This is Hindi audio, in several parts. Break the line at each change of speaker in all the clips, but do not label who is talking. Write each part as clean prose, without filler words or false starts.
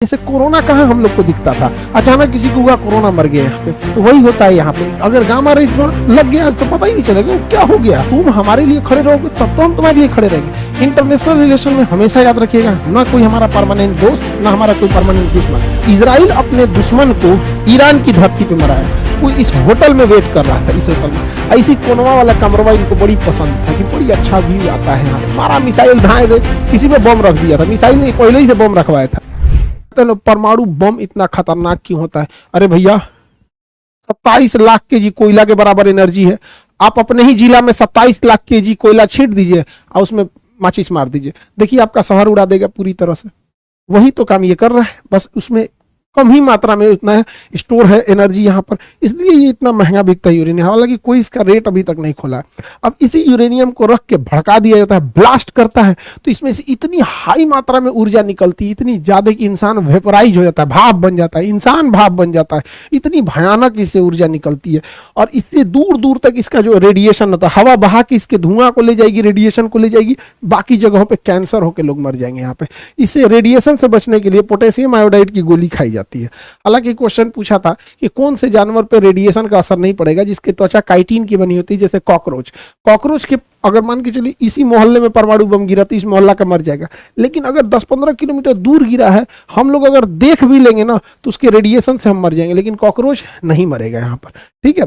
जैसे कोरोना कहाँ हम लोग को दिखता था, अचानक किसी को हुआ कोरोना मर गया यहाँ पे, तो वही होता है यहाँ पे। अगर गामा रेज लग गया तो पता ही नहीं चलेगा वो क्या हो गया। तुम हमारे लिए खड़े रहोगे तब तो हम तुम्हारे लिए खड़े रहेंगे। इंटरनेशनल रिलेशन में हमेशा याद रखिएगा, ना कोई हमारा परमानेंट दोस्त, ना हमारा कोई परमानेंट दुश्मन। इजराइल अपने दुश्मन को ईरान की धरती पे मराया। वो इस होटल में वेट कर रहा था, इस होटल में। ऐसी कोनवा वाला कमरवा इनको बड़ी पसंद था कि बड़ी अच्छा व्यू आता है यहाँ। हमारा मिसाइल ढाए दे, किसी पे बम रख दिया था, मिसाइल नहीं पहले ही से बम रखवाया था। परमाणु बम इतना खतरनाक क्यों होता है? अरे भैया 27 लाख केजी कोयला के बराबर एनर्जी है। आप अपने ही जिला में 27 लाख केजी कोयला छींट दीजिए और उसमें माचिस मार दीजिए, देखिए आपका शहर उड़ा देगा पूरी तरह से। वही तो काम ये कर रहा है, बस उसमें कम ही मात्रा में उतना स्टोर है एनर्जी यहाँ पर, इसलिए ये इतना महंगा बिकता है यूरेनियम। हालांकि कोई इसका रेट अभी तक नहीं खोला है। अब इसी यूरेनियम को रख के भड़का दिया जाता है, ब्लास्ट करता है, तो इसमें से इतनी हाई मात्रा में ऊर्जा निकलती है, इतनी ज्यादा कि इंसान वेपराइज हो जाता है, भाप बन जाता है, इंसान भाप बन जाता है। इतनी भयानक इससे ऊर्जा निकलती है और इससे दूर दूर तक इसका जो रेडिएशन होता है, हवा बहा के इसके धुआं को ले जाएगी, रेडिएशन को ले जाएगी, बाकी जगहों पर कैंसर होकर लोग मर जाएंगे यहाँ पे। इससे रेडिएशन से बचने के लिए पोटेशियम आयोडाइड की गोली खाई जाती है। हालांकि क्वेश्चन पूछा था कि कौन से जानवर पे रेडिएशन का असर नहीं पड़ेगा जिसकी त्वचा काइटिन की बनी होती है, जैसे कॉकरोच। कॉकरोच के अगर मान के चलिए इसी मोहल्ले में परमाणु बम गिरा तो इस मोहल्ला का मर जाएगा, लेकिन अगर 10-15 किलोमीटर दूर गिरा है, हम लोग अगर देख भी लेंगे ना तो उसके रेडिएशन से हम मर जाएंगे, लेकिन कॉकरोच नहीं मरेगा यहाँ पर। ठीक है,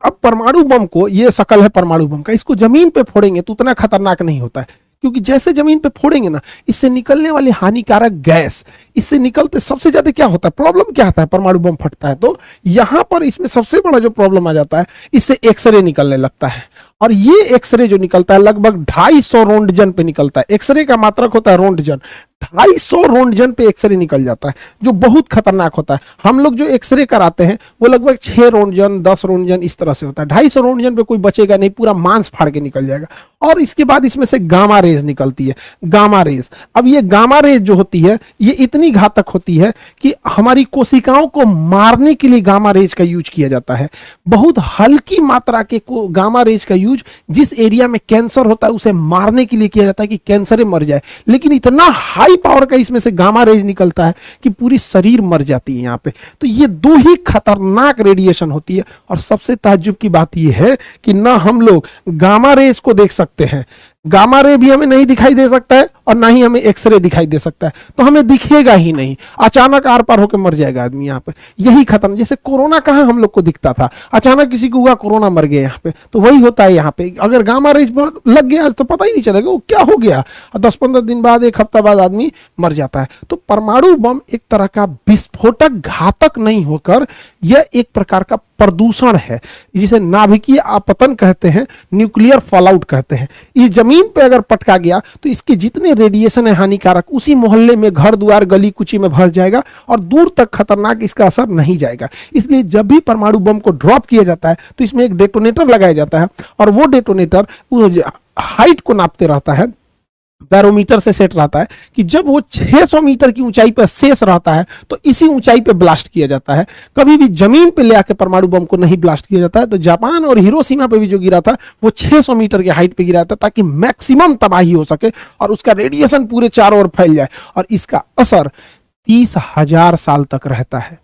अब परमाणु बम को, ये शकल है परमाणु बम का, इसको जमीन पे फोड़ेंगे तो उतना खतरनाक नहीं होता है, क्योंकि जैसे जमीन पे फोड़ेंगे ना, इससे निकलने वाली हानिकारक गैस, इससे निकलते सबसे ज्यादा क्या होता है, प्रॉब्लम क्या आता है परमाणु बम फटता है तो यहां पर इसमें सबसे बड़ा जो प्रॉब्लम आ जाता है, इससे एक्सरे निकलने लगता है। और ये एक्सरे जो निकलता है लगभग 250 रोंटजन पे निकलता है। एक्सरे का मात्रक होता है रोंटजन, 250 रोंटजन पे एक्सरे निकल जाता है, जो बहुत खतरनाक होता है। हम लोग जो एक्सरे कराते हैं वो लगभग 6 रोंटजन 10 रोंटजन इस तरह से होता है। 250 रोंटजन पे कोई बचेगा नहीं, पूरा मांस फाड़ के निकल जाएगा। और इसके बाद इसमें से गामा रेज निकलती है, गामा रेज। अब ये गामा रेज जो होती है ये इतनी घातक होती है कि हमारी कोशिकाओं को मारने के लिए गामा रेज का यूज किया जाता है। बहुत हल्की मात्रा के गामा रेज का यूज जिस एरिया में कैंसर होता है उसे मारने के लिए किया जाता है कि कैंसर मर जाए, लेकिन इतना हाई पावर का इसमें से गामा रेज निकलता है कि पूरी शरीर मर जाती है यहाँ पे। तो ये दो ही खतरनाक रेडिएशन होती है। और सबसे ताज्जुब की बात यह है कि ना हम लोग गामा रेज को देख सकते हैं, गामा रे भी हमें नहीं दिखाई दे सकता है और ना ही हमें एक्सरे दिखाई दे सकता है, तो हमें दिखेगा ही नहीं, अचानक आर पार होकर मर जाएगा आदमी यहाँ पे। यही खत्म। जैसे कोरोना कहाँ हम लोग को दिखता था, अचानक किसी को हुआ कोरोना मर गया यहाँ पे, तो वही होता है यहाँ पे। अगर गामा रेज लग गया तो पता ही नहीं चलेगा वो क्या हो गया, और 10-15 दिन बाद, एक हफ्ता बाद आदमी मर जाता है। तो परमाणु बम एक तरह का विस्फोटक घातक नहीं होकर यह एक प्रकार का प्रदूषण है, जिसे नाभिकीय आपतन कहते हैं, न्यूक्लियर फॉलआउट कहते हैं। इस जमीन पे अगर पटका गया तो इसके जितने रेडिएशन है हानिकारक, उसी मोहल्ले में, घर द्वार, गली कुची में भर जाएगा और दूर तक खतरनाक इसका असर नहीं जाएगा। इसलिए जब भी परमाणु बम को ड्रॉप किया जाता है तो इसमें एक डेटोनेटर लगाया जाता है, और वो डेटोनेटर हाइट को नापते रहता है, बैरोमीटर से सेट रहता है कि जब वो 600 मीटर की ऊंचाई पर शेष रहता है तो इसी ऊंचाई पे ब्लास्ट किया जाता है। कभी भी जमीन पे ले आके परमाणु बम को नहीं ब्लास्ट किया जाता है। तो जापान और हिरोशिमा पे भी जो गिरा था वो 600 मीटर की हाइट पे गिरा था, ताकि मैक्सिमम तबाही हो सके और उसका रेडिएशन पूरे चारों ओर फैल जाए, और इसका असर 30,000 साल तक रहता है।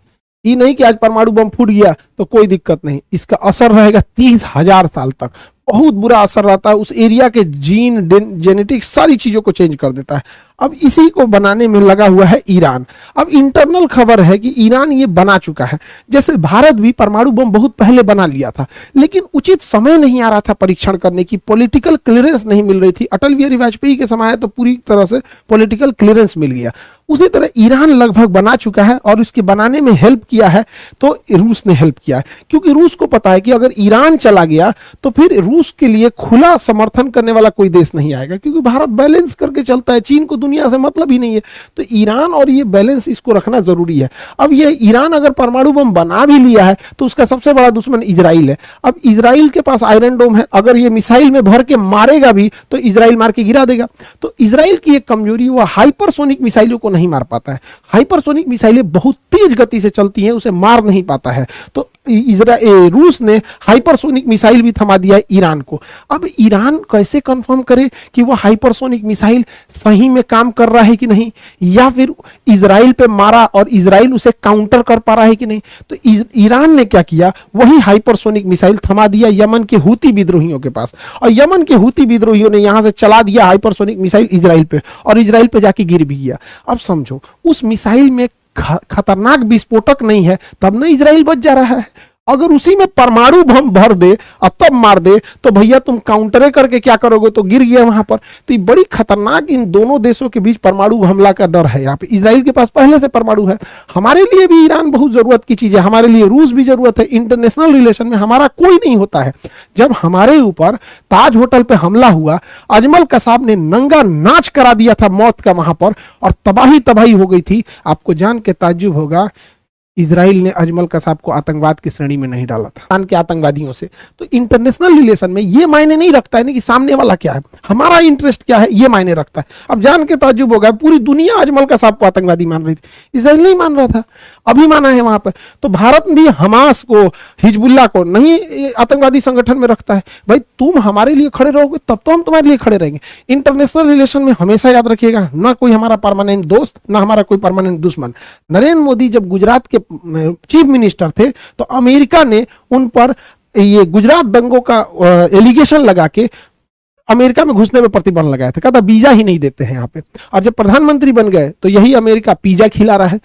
ये नहीं कि आज परमाणु बम फूट गया तो कोई दिक्कत नहीं, इसका असर रहेगा 30,000 साल तक। बहुत बुरा असर रहता है, उस एरिया के जीन, जेनेटिक्स, सारी चीजों को चेंज कर देता है। अब इसी को बनाने में लगा हुआ है ईरान। अब इंटरनल खबर है कि ईरान ये बना चुका है। जैसे भारत भी परमाणु बम बहुत पहले बना लिया था, लेकिन उचित समय नहीं आ रहा था परीक्षण करने की, पॉलिटिकल क्लियरेंस नहीं मिल रही थी। अटल बिहारी वाजपेयी के समय तो पूरी तरह से पॉलिटिकल क्लियरेंस मिल गया। उसी तरह ईरान लगभग बना चुका है, और इसके बनाने में हेल्प किया है तो रूस ने हेल्प किया है, क्योंकि रूस को पता है कि अगर ईरान चला गया तो फिर रूस के लिए खुला समर्थन करने वाला कोई देश नहीं आएगा, क्योंकि भारत बैलेंस करके चलता है, चीन को दुनिया से मतलब ही नहीं है। तो ईरान और ये बैलेंस, इसको रखना जरूरी है। अब ये ईरान अगर परमाणु बम बना भी लिया है तो उसका सबसे बड़ा दुश्मन इजराइल है। अब इजराइल के पास आयरन डोम है, अगर ये मिसाइल में भर के मारेगा भी तो इजराइल मार के गिरा देगा। तो इजराइल की एक कमजोरी, वो हाइपरसोनिक मिसाइलों को नहीं मार पाता है। हाइपरसोनिक मिसाइलें बहुत तेज गति से चलती हैं, उसे मार नहीं पाता है। तो रूस ने हाइपरसोनिक मिसाइल भी थमा दिया है ईरान को। अब ईरान कैसे कंफर्म करे कि वो हाइपरसोनिक मिसाइल सही में काम कर रहा है कि नहीं, या फिर इजराइल पे मारा और इजराइल उसे काउंटर कर पा रहा है कि नहीं। तो ईरान ने क्या किया, वही हाइपरसोनिक मिसाइल थमा दिया यमन के हूती विद्रोहियों के पास, और यमन के हूती विद्रोहियों ने यहां से चला दिया हाइपरसोनिक मिसाइल इजराइल पे, और इजराइल पे जाके गिर भी गया। अब समझो, उस मिसाइल में खतरनाक विस्फोटक नहीं है, तब ना इजराइल बच जा रहा है। अगर उसी में परमाणु बम भर दे और तब मार दे तो भैया तुम काउंटरे करके क्या करोगे, तो गिर गया वहां पर। तो ये बड़ी खतरनाक इन दोनों देशों के बीच परमाणु हमला का डर है। यहाँ पे इजराइल के पास पहले से परमाणु है। हमारे लिए भी ईरान बहुत जरूरत की चीज है, हमारे लिए रूस भी जरूरत है। इंटरनेशनल रिलेशन में हमारा कोई नहीं होता है। जब हमारे ऊपर ताज होटल पे हमला हुआ, अजमल कसाब ने नंगा नाच करा दिया था मौत का वहां पर, और तबाही तबाही हो गई थी। आपको जान के ताज्जुब होगा, इजराइल ने अजमल कसाब को आतंकवाद की श्रेणी में नहीं डाला था, पाकिस्तान के आतंकवादियों से। तो इंटरनेशनल रिलेशन में ये मायने नहीं रखता है ना कि सामने वाला क्या है, हमारा इंटरेस्ट क्या है, ये मायने रखता है। अब जान के ताज्जुब होगा, पूरी दुनिया अजमल कसाब को आतंकवादी मान रही थी, इजराइल नहीं मान रहा था, अभी माना है वहां पर। तो भारत भी हमास को, हिजबुल्लाह को नहीं आतंकवादी संगठन में रखता है। भाई तुम हमारे लिए खड़े रहोगे तब तो हम तुम्हारे लिए खड़े रहेंगे। इंटरनेशनल रिलेशन में हमेशा याद रखिएगा, ना कोई हमारा परमानेंट दोस्त, ना हमारा कोई परमानेंट दुश्मन। नरेंद्र मोदी जब गुजरात के चीफ मिनिस्टर थे तो अमेरिका ने उन पर ये गुजरात दंगों का एलिगेशन लगा के अमेरिका में घुसने में प्रतिबंध लगाया था, कहा था वीजा ही नहीं देते हैं यहाँ पे। और जब प्रधानमंत्री बन गए तो यही अमेरिका पिज्जा खिला रहा है,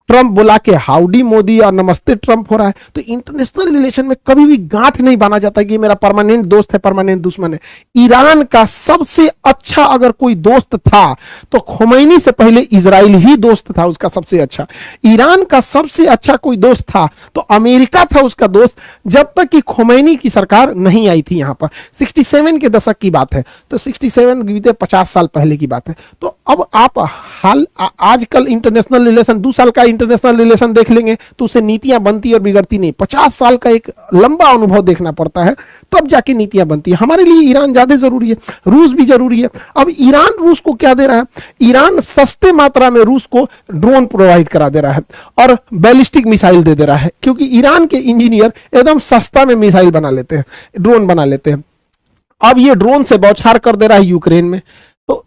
ट्रंप बुला के हाउडी मोदी और नमस्ते ट्रंप हो रहा है। तो इंटरनेशनल रिलेशन में कभी भी गांठ नहीं बांधा जाता कि मेरा परमानेंट दोस्त है, परमानेंट दुश्मन है। ईरान का सबसे अच्छा अगर कोई दोस्त था तो खोमैनी से पहले इजराइल ही दोस्त था उसका सबसे अच्छा। ईरान का सबसे अच्छा कोई दोस्त था तो अमेरिका था उसका दोस्त, जब तक कि खोमैनी की सरकार नहीं आई थी यहाँ पर। 67 के दशक की बात है, तो 67 बीते 50 साल पहले की बात है। तो अब आप हाल आजकल इंटरनेशनल रिलेशन 2 साल का इंटरनेशनल रिलेशन देख लेंगे तो उससे नीतियां बनती और बिगड़ती नहीं। 50 साल का एक लंबा अनुभव देखना पड़ता है, तब जाके नीतियां बनती है। हमारे लिए ईरान ज्यादा जरूरी है, रूस भी जरूरी है। अब ईरान रूस को क्या दे रहा है, ईरान सस्ते मात्रा में रूस को ड्रोन प्रोवाइड करा दे रहा है और बैलिस्टिक मिसाइल दे रहा है, क्योंकि ईरान के इंजीनियर एकदम सस्ता में मिसाइल बना लेते हैं, ड्रोन बना लेते हैं। अब ये ड्रोन से बौछार कर दे रहा है यूक्रेन में। तो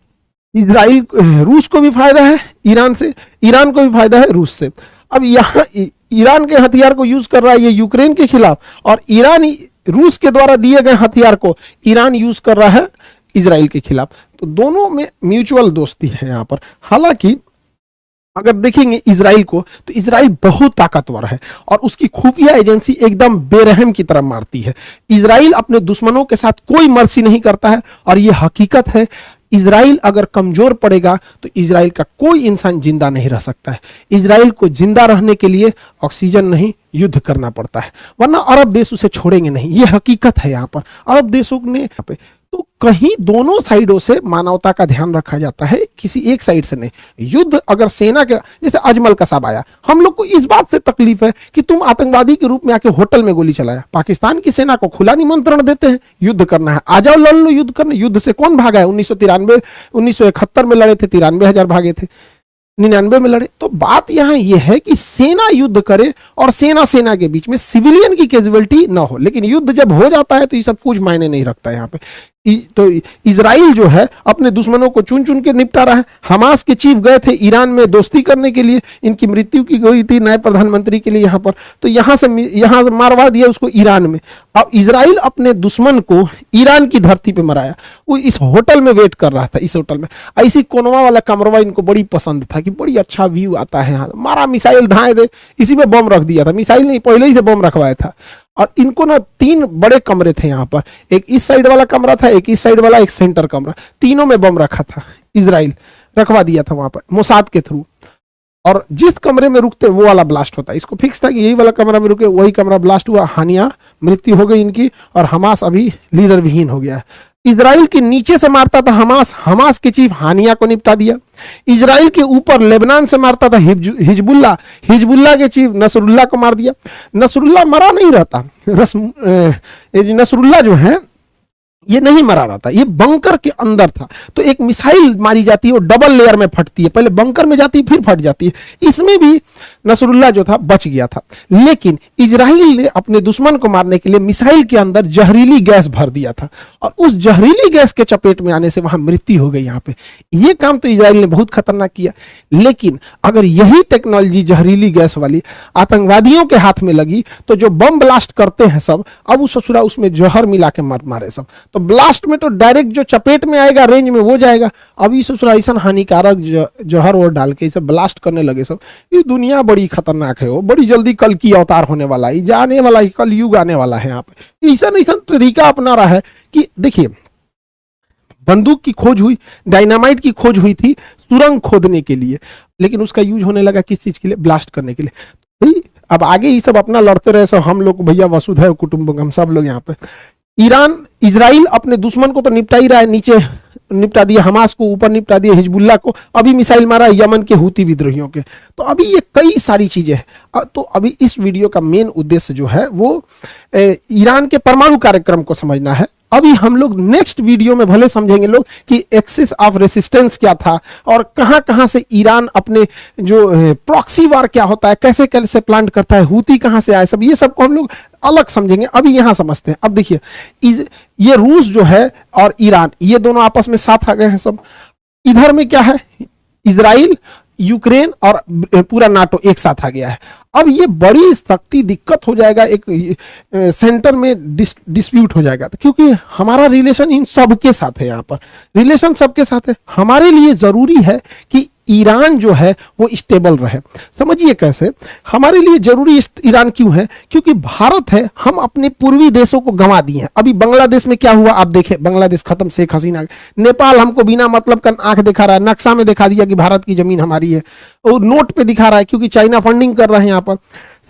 इजराइल, रूस को भी फायदा है ईरान से, ईरान को भी फायदा है रूस से। अब यहाँ ईरान के हथियार को यूज कर रहा है ये यूक्रेन के खिलाफ, और ईरान रूस के द्वारा दिए गए हथियार को ईरान यूज कर रहा है इजराइल के खिलाफ। तो दोनों में म्यूचुअल दोस्ती है यहाँ पर। हालांकि अगर देखेंगे इजराइल को तो इजराइल बहुत ताकतवर है और उसकी खुफिया एजेंसी एकदम बेरहम की तरह मारती है। इजराइल अपने दुश्मनों के साथ कोई मर्सी नहीं करता है, और यह हकीकत है। इजराइल अगर कमजोर पड़ेगा तो इजराइल का कोई इंसान जिंदा नहीं रह सकता है। इजराइल को जिंदा रहने के लिए ऑक्सीजन नहीं, युद्ध करना पड़ता है, वरना अरब देश उसे छोड़ेंगे नहीं। यह हकीकत है यहाँ पर। अरब देशों ने यहाँ पे तो कहीं दोनों साइडों से मानवता का ध्यान रखा जाता है, किसी एक साइड से नहीं। युद्ध अगर सेना के, जैसे अजमल कसाब आया, हम लोग को इस बात से तकलीफ है कि तुम आतंकवादी के रूप में आके होटल में गोली चलाया। पाकिस्तान की सेना को खुला निमंत्रण देते हैं, युद्ध करना है, आ जाओ लड़ लो, युद्ध करना। युद्ध से कौन भागा है? 1971 में लड़े थे, 93,000 भागे थे, 99 में लड़े। तो बात यहां यह है कि सेना युद्ध करे और सेना सेना के बीच में सिविलियन की कैजुअलिटी ना हो। लेकिन युद्ध जब हो जाता है तो ये सब कुछ मायने नहीं रखता है यहाँ पे। तो इजराइल जो है अपने दुश्मनों को चुन चुन के निपटा रहा है। हमास के चीफ गए थे ईरान में दोस्ती करने के लिए, इनकी मृत्यु की गई थी नए प्रधानमंत्री के लिए यहाँ पर, तो यहाँ से मारवा दिया उसको ईरान में। अब इजराइल अपने दुश्मन को ईरान की धरती पे मराया। वो इस होटल में वेट कर रहा था, इस होटल में ऐसी कोनवा वाला कमरवा इनको बड़ी पसंद था कि बड़ी अच्छा व्यू आता है यहाँ, मारा मिसाइल धाए दे, इसी में बम रख दिया था। मिसाइल नहीं, पहले ही से बम रखवाया था। और इनको ना 3 बड़े कमरे थे यहाँ पर, एक इस साइड वाला कमरा था, एक इस साइड वाला, एक सेंटर कमरा, तीनों में बम रखा था। इजराइल रखवा दिया था वहां पर मोसाद के थ्रू, और जिस कमरे में रुकते वो वाला ब्लास्ट होता। इसको फिक्स था कि यही वाला कमरा में रुके, वही कमरा ब्लास्ट हुआ, हानिया मृत्यु हो गई इनकी, और हमास अभी लीडर विहीन हो गया है। इजराइल के नीचे से मारता था हमास के चीफ हानिया को निपटा दिया। इजराइल के ऊपर लेबनान से मारता था हिजबुल्लाह के चीफ नसरुल्लाह को मार दिया। नसरुल्लाह मरा नहीं रहता, नसरुल्लाह जो है ये नहीं मरा रहा था, ये बंकर के अंदर था। तो एक मिसाइल मारी जाती है, वो डबल लेयर में फटती है, पहले बंकर में जाती है फिर फट जाती है। इसमें भी नसरुल्लाह जो था बच गया था, लेकिन इजराइल ने अपने दुश्मन को मारने के लिए मिसाइल के अंदर जहरीली गैस भर दिया था, और उस जहरीली गैस के चपेट में आने से वहां मृत्यु हो गई। यहाँ पे ये काम तो इजराइल ने बहुत खतरनाक किया, लेकिन अगर यही टेक्नोलॉजी जहरीली गैस वाली आतंकवादियों के हाथ में लगी तो जो बम ब्लास्ट करते हैं सब, अब उस ससुरा उसमें जहर मिला के मारे सब, तो ब्लास्ट में तो डायरेक्ट जो चपेट में आएगा रेंज में वो जाएगा। अब इस ऐसा हानिकारक जहर और डाल के इसे ब्लास्ट करने लगे सब। ये दुनिया बड़ी खतरनाक है, वो बड़ी जल्दी कल की अवतार होने वाला है, जाने वाला है, कल युग आने वाला है। यहाँ पे ऐसा तरीका अपना रहा है कि देखिए, बंदूक की खोज हुई, डायनामाइट की खोज हुई थी सुरंग खोदने के लिए, लेकिन उसका यूज होने लगा किस चीज के लिए? ब्लास्ट करने के लिए। अब आगे ये सब अपना लड़ते रहे सब, हम लोग भैया वसुधैव कुटुंबकम, सब लोग यहाँ पे। ईरान इजराइल अपने दुश्मन को तो निपटा ही रहा है, नीचे निपटा दिया हमास को, ऊपर निपटा दिया हिजबुल्लाह को, अभी मिसाइल मारा यमन के हूती विद्रोहियों के। तो अभी ये कई सारी चीजें हैं। तो अभी इस वीडियो का मेन उद्देश्य जो है वो ईरान के परमाणु कार्यक्रम को समझना है। अभी हम लोग नेक्स्ट वीडियो में भले समझेंगे लोग कि एक्सिस ऑफ रेसिस्टेंस क्या था, और कहां कहां से ईरान अपने जो प्रॉक्सी वार क्या होता है, कैसे कैसे प्लान करता है, हूती कहां से आए, सब ये सब को हम लोग अलग समझेंगे। अभी यहां समझते हैं। अब देखिए, ये रूस जो है और ईरान, ये दोनों आपस में साथ आ गए हैं सब। इधर में क्या है? इजराइल, यूक्रेन और पूरा नाटो एक साथ आ गया है। अब ये बड़ी सख्ती दिक्कत हो जाएगा, एक सेंटर में डिस्प्यूट हो जाएगा, तो क्योंकि हमारा रिलेशन इन सब के साथ है, यहाँ पर रिलेशन सबके साथ है। हमारे लिए जरूरी है कि ईरान जो है वो स्टेबल रहे। समझिए कैसे हमारे लिए जरूरी ईरान क्यों है? क्योंकि भारत है, हम अपने पूर्वी देशों को गंवा दिए हैं। अभी बांग्लादेश में क्या हुआ आप देखें, बांग्लादेश खत्म, शेख हसीना। नेपाल हमको बिना मतलब का आंख दिखा रहा है, नक्शा में दिखा दिया कि भारत की जमीन हमारी है, और नोट पे दिखा रहा है क्योंकि चाइना फंडिंग कर रहे हैं यहाँ पर।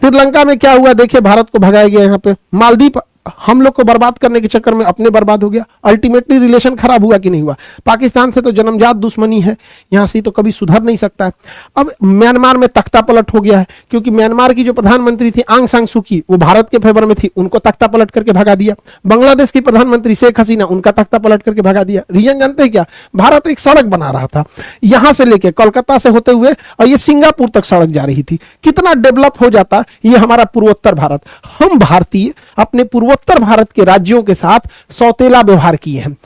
श्रीलंका में क्या हुआ देखिए, भारत को भगाया गया यहाँ पे। मालदीव हम लोग को बर्बाद करने के चक्कर में अपने बर्बाद हो गया। अल्टीमेटली रिलेशन खराब हुआ कि नहीं हुआ? पाकिस्तान से तो जन्मजात दुश्मनी है, यहां से तो कभी सुधर नहीं सकता है। अब म्यांमार में तख्ता पलट हो गया है, क्योंकि म्यांमार की जो प्रधानमंत्री थी आंग सान सू की, वो भारत के फेवर में थी, उनको तख्ता पलट करके भगा दिया। बांग्लादेश की प्रधानमंत्री शेख हसीना, उनका तख्ता पलट करके भगा दिया। रीजन जानते हैं क्या? भारत एक सड़क बना रहा था यहां से लेके कोलकाता से होते हुए, और ये सिंगापुर तक सड़क जा रही थी। कितना डेवलप हो जाता ये हमारा पूर्वोत्तर भारत। हम भारतीय अपने उत्तर भारत के राज्यों के साथ सौतेला व्यवहार किए हैं।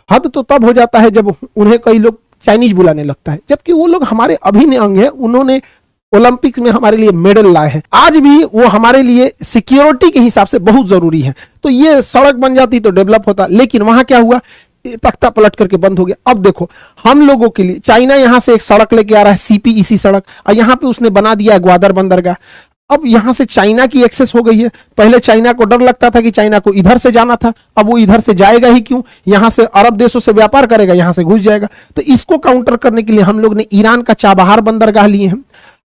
हद तो तब हो जाता है जब उन्हें कई लोग चाइनीज बुलाने लगता है, जबकि वो लोग हमारे अभिन्न अंग है। उन्होंने ओलंपिक्स में हमारे लिए मेडल लाए हैं, आज भी वो हमारे लिए सिक्योरिटी के हिसाब से बहुत जरूरी है। तो ये सड़क बन जाती तो डेवलप होता, लेकिन वहां क्या हुआ? तख्ता पलट करके बंद हो गया। अब देखो हम लोगों के लिए चाइना यहां से एक सड़क लेके आ रहा है, सीपीईसी सड़क, और यहां पे उसने बना दिया है ग्वादर बंदरगाह। अब यहां से चाइना की एक्सेस हो गई है। पहले चाइना को डर लगता था कि चाइना को इधर से जाना था, अब वो इधर से जाएगा ही क्यों? यहां से अरब देशों से व्यापार करेगा, यहां से घुस जाएगा। तो इसको काउंटर करने के लिए हम लोग ने ईरान का चाबहार बंदरगाह लिए हैं।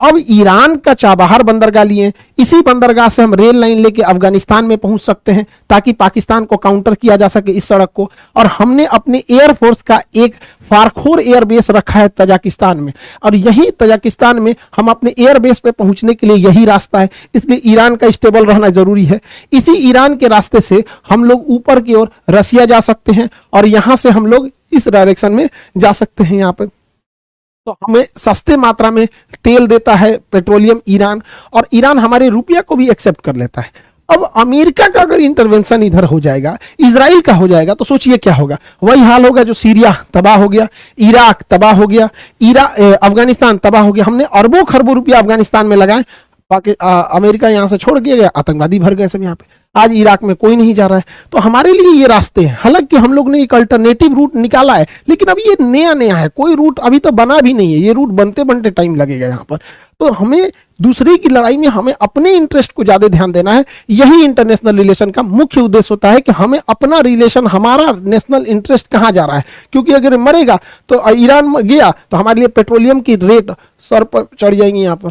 अब ईरान का चाबहार बंदरगाह लिए, इसी बंदरगाह से हम रेल लाइन लेके अफगानिस्तान में पहुंच सकते हैं, ताकि पाकिस्तान को काउंटर किया जा सके इस सड़क को। और हमने अपने एयरफोर्स का एक फारखोर एयरबेस रखा है तजाकिस्तान में, और यही तजाकिस्तान में हम अपने एयरबेस पे पहुंचने के लिए यही रास्ता है। इसलिए ईरान का स्टेबल रहना जरूरी है। इसी ईरान के रास्ते से हम लोग ऊपर की ओर रसिया जा सकते हैं, और यहां से हम लोग इस डायरेक्शन में जा सकते हैं। यहाँ पे तो हमें सस्ते मात्रा में तेल देता है पेट्रोलियम ईरान, और ईरान हमारे रुपया को भी एक्सेप्ट कर लेता है। अब अमेरिका का अगर इंटरवेंशन इधर हो जाएगा, इजराइल का हो जाएगा, तो सोचिए क्या होगा? वही हाल होगा जो सीरिया तबाह हो गया, इराक तबाह हो गया, अफगानिस्तान तबाह हो गया। हमने अरबों खरबों रुपया अफगानिस्तान में लगाए, अमेरिका यहां से छोड़ दिया गया, आतंकवादी भर गए सब यहाँ पे। आज इराक में कोई नहीं जा रहा है। तो हमारे लिए ये रास्ते हैं। हालांकि हम लोग ने एक अल्टरनेटिव रूट निकाला है, लेकिन अभी ये नया नया है, कोई रूट अभी तो बना भी नहीं है। ये रूट बनते बनते टाइम लगेगा यहाँ पर। तो हमें दूसरे की लड़ाई में हमें अपने इंटरेस्ट को ज्यादा ध्यान देना है। यही इंटरनेशनल रिलेशन का मुख्य उद्देश्य होता है कि हमें अपना रिलेशन, हमारा नेशनल इंटरेस्ट कहाँ जा रहा है। क्योंकि अगर मरेगा तो ईरान गया तो हमारे लिए पेट्रोलियम की रेट सर पर चढ़ जाएंगी यहाँ पर।